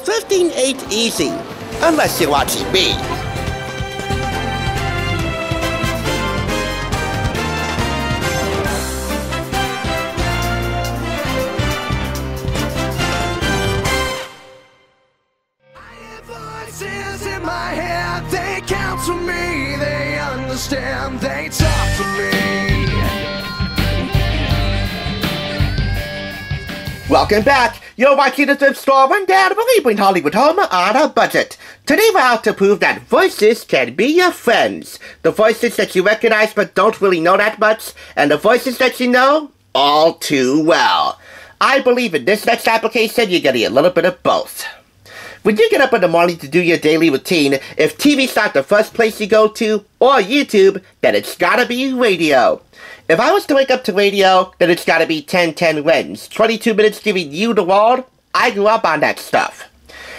Thrifting ain't easy, unless you're watching me. Voices in my head, they counsel me, they understand, they talk to me. Welcome back. You're watching the Thrift Store Rundown, where we bring Hollywood home on a budget. Today we're out to prove that voices can be your friends. The voices that you recognize but don't really know that much, and the voices that you know all too well. I believe in this next application you're getting a little bit of both. When you get up in the morning to do your daily routine, if TV's not the first place you go to, or YouTube, then it's gotta be radio. If I was to wake up to radio, then it's gotta be 10-10 wins. 22 minutes giving you the world. I grew up on that stuff.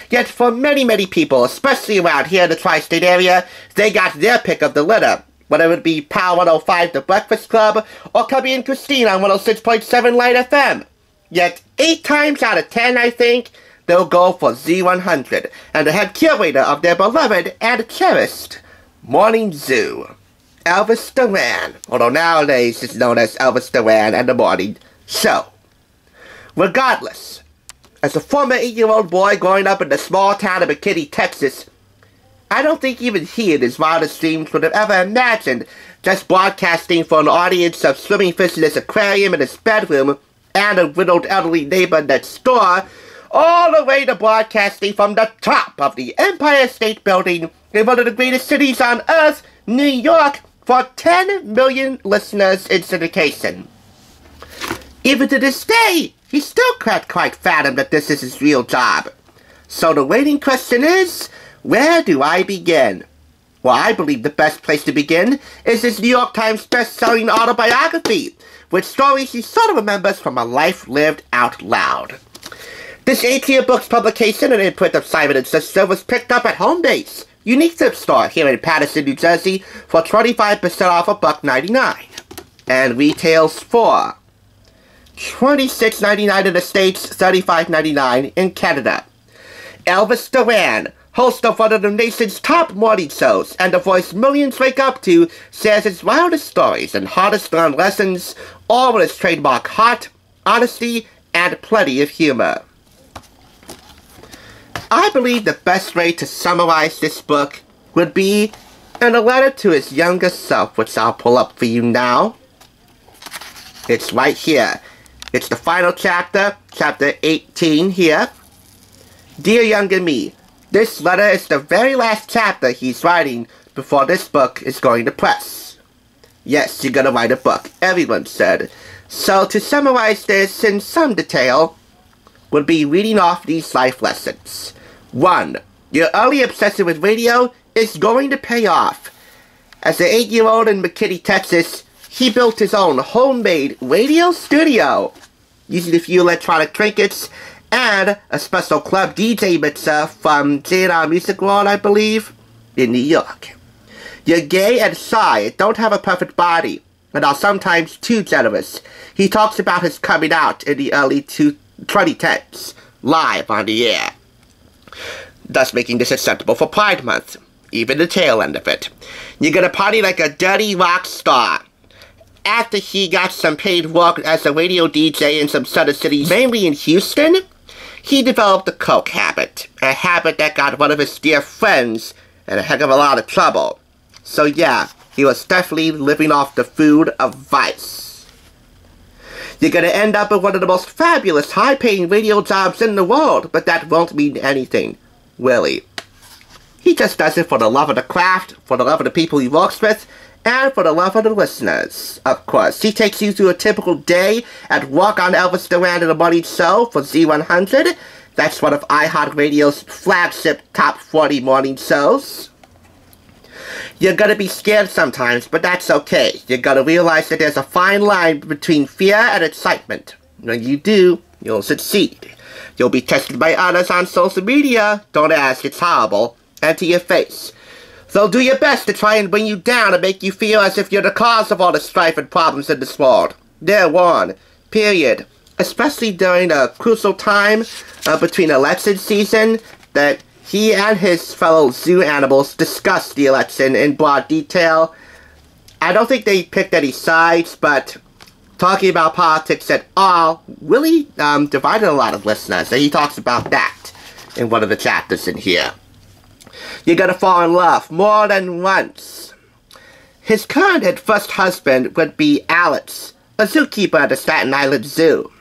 Yet for many people, especially around here in the tri-state area, they got their pick of the litter. Whether it be Power 105 The Breakfast Club, or Cubby and Christine on 106.7 Light FM. Yet 8 times out of 10, I think, they'll go for Z100, and the head curator of their beloved and cherished Morning Zoo, Elvis Duran, although nowadays it's known as Elvis Duran and the Morning Show. Regardless, as a former 8-year-old boy growing up in the small town of McKinney, Texas, I don't think even he in his wildest dreams would have ever imagined just broadcasting for an audience of swimming fish in his aquarium in his bedroom and a riddled elderly neighbor next door, all the way to broadcasting from the top of the Empire State Building in one of the greatest cities on earth, New York, for 10 million listeners in syndication. Even to this day, he still can't quite fathom that this is his real job. So the waiting question is, where do I begin? Well, I believe the best place to begin is his New York Times best-selling autobiography, with stories he sort of remembers from a life lived out loud. This 8-year book's publication, an imprint of Simon & Schuster, was picked up at Home Base, unique thrift store here in Paterson, New Jersey, for 25% off $1.99, and retails for $26.99 in the States, $35.99 in Canada. Elvis Duran, host of one of the nation's top morning shows and the voice millions wake up to, shares his wildest stories and hardest learned lessons, all with his trademark heart, honesty, and plenty of humor. I believe the best way to summarize this book would be in a letter to his younger self, which I'll pull up for you now. It's right here. It's the final chapter, chapter 18 here. Dear younger me, this letter is the very last chapter he's writing before this book is going to press. Yes, you're gonna write a book, everyone said. So to summarize this in some detail, would be reading off these life lessons. 1. Your early obsession with radio is going to pay off. As an 8-year-old in McKinney, Texas, he built his own homemade radio studio, using a few electronic trinkets and a special club DJ mixer from Z100 Music World, I believe, in New York. You're gay and shy, don't have a perfect body, and are sometimes too generous. He talks about his coming out in the early 2010s, live on the air, thus making this acceptable for Pride Month, even the tail end of it. You're gonna party like a dirty rock star. After he got some paid work as a radio DJ in some southern cities, mainly in Houston, he developed a coke habit, a habit that got one of his dear friends in a heck of a lot of trouble. So yeah, he was definitely living off the food of vice. You're gonna end up with one of the most fabulous, high-paying radio jobs in the world, but that won't mean anything, really. He just does it for the love of the craft, for the love of the people he works with, and for the love of the listeners, of course. He takes you through a typical day at work on Elvis Duran and the Morning Show for Z100. That's one of iHeartRadio's flagship top 40 morning shows. You're gonna be scared sometimes, but that's okay. You're gonna realize that there's a fine line between fear and excitement. When you do, you'll succeed. You'll be tested by others on social media. Don't ask, it's horrible. And to your face. They'll do your best to try and bring you down and make you feel as if you're the cause of all the strife and problems in this world. They're warned. Period. especially during a crucial time between election season, that he and his fellow zoo animals discussed the election in broad detail. I don't think they picked any sides, but talking about politics at all really divided a lot of listeners, and he talks about that in one of the chapters in here. You're gonna fall in love more than once. His current and first husband would be Alex, a zookeeper at the Staten Island Zoo.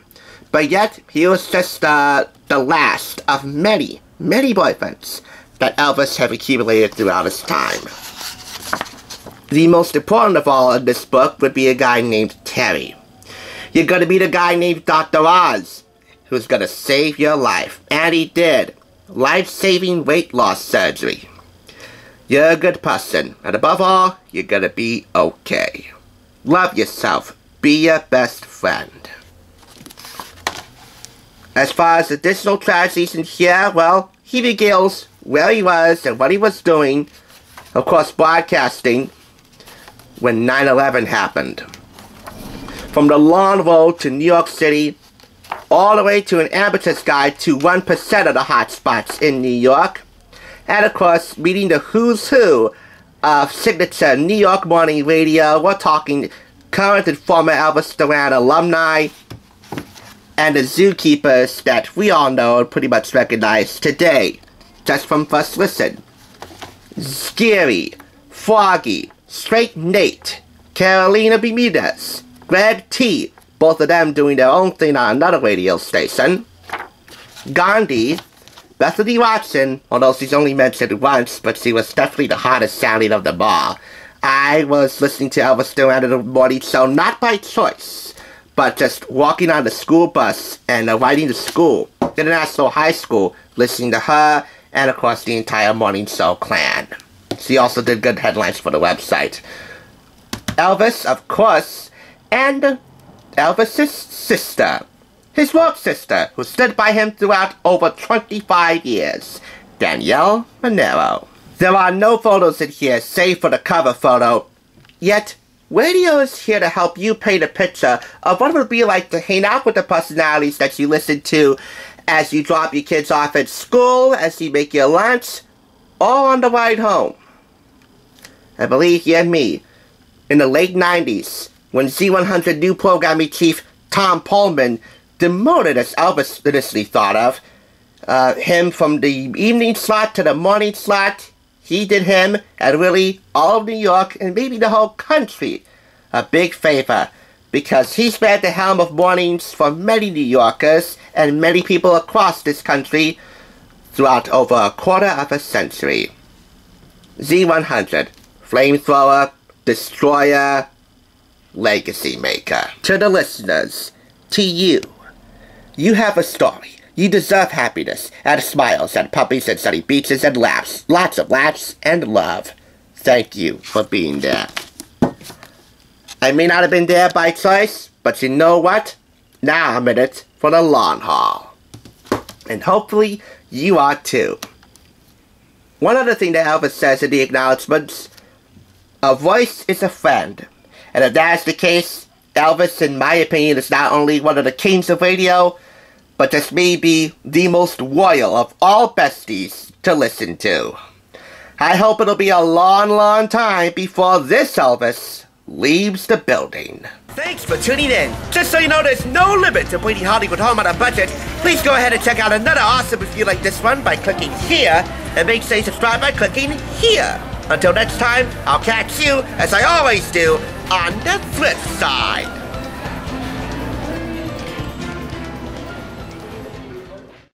But yet, he was just the last of many, many boyfriends that Elvis had accumulated throughout his time. The most important of all in this book would be a guy named Terry. You're gonna meet a guy named Dr. Oz, who's gonna save your life. And he did. Life-saving weight loss surgery. You're a good person, and above all, you're gonna be okay. Love yourself. Be your best friend. As far as additional tragedies in here, well, he regales where he was and what he was doing, of course broadcasting, when 9/11 happened. From the long road to New York City, all the way to an amateur's guide to 1% of the hotspots in New York, and of course, meeting the who's who of signature New York morning radio. We're talking current and former Elvis Duran alumni, and the zookeepers that we all know and pretty much recognize today, just from first listen. Scary, Froggy, Straight Nate, Carolina Bermudez, Greg T, both of them doing their own thing on another radio station. Gandhi, Bethany Watson, although she's only mentioned once, but she was definitely the hottest sounding of them all. I was listening to Elvis Duran in the morning show, not by choice, but just walking on the school bus and riding to school, International High School, listening to her, and of course the entire morning show clan. She also did good headlines for the website. Elvis, of course, and Elvis's sister, his work sister, who stood by him throughout over 25 years, Danielle Monero. There are no photos in here, save for the cover photo, yet radio is here to help you paint a picture of what it would be like to hang out with the personalities that you listen to as you drop your kids off at school, as you make your lunch, or on the ride home. I believe you and me, in the late 90s, when Z100 new programming chief Tom Pullman demoted, as Elvis initially thought of, him from the evening slot to the morning slot, he did him, and really all of New York, and maybe the whole country, a big favor, because he spared the helm of mornings for many New Yorkers, and many people across this country, throughout over a quarter of a century. Z100, flamethrower, destroyer, legacy maker. To the listeners, to you, you have a story. You deserve happiness, and smiles, and puppies, and sunny beaches, and laughs. Lots of laughs, and love. Thank you for being there. I may not have been there by choice, but you know what? Now I'm in it for the long haul. And hopefully, you are too. One other thing that Elvis says in the acknowledgments, a voice is a friend. And if that is the case, Elvis, in my opinion, is not only one of the kings of radio, but just maybe the most loyal of all besties to listen to. I hope it'll be a long, long time before this Elvis leaves the building. Thanks for tuning in. Just so you know, there's no limit to bringing Hollywood home on a budget. Please go ahead and check out another awesome review like this one by clicking here, and make sure you subscribe by clicking here. Until next time, I'll catch you, as I always do, on the flip side.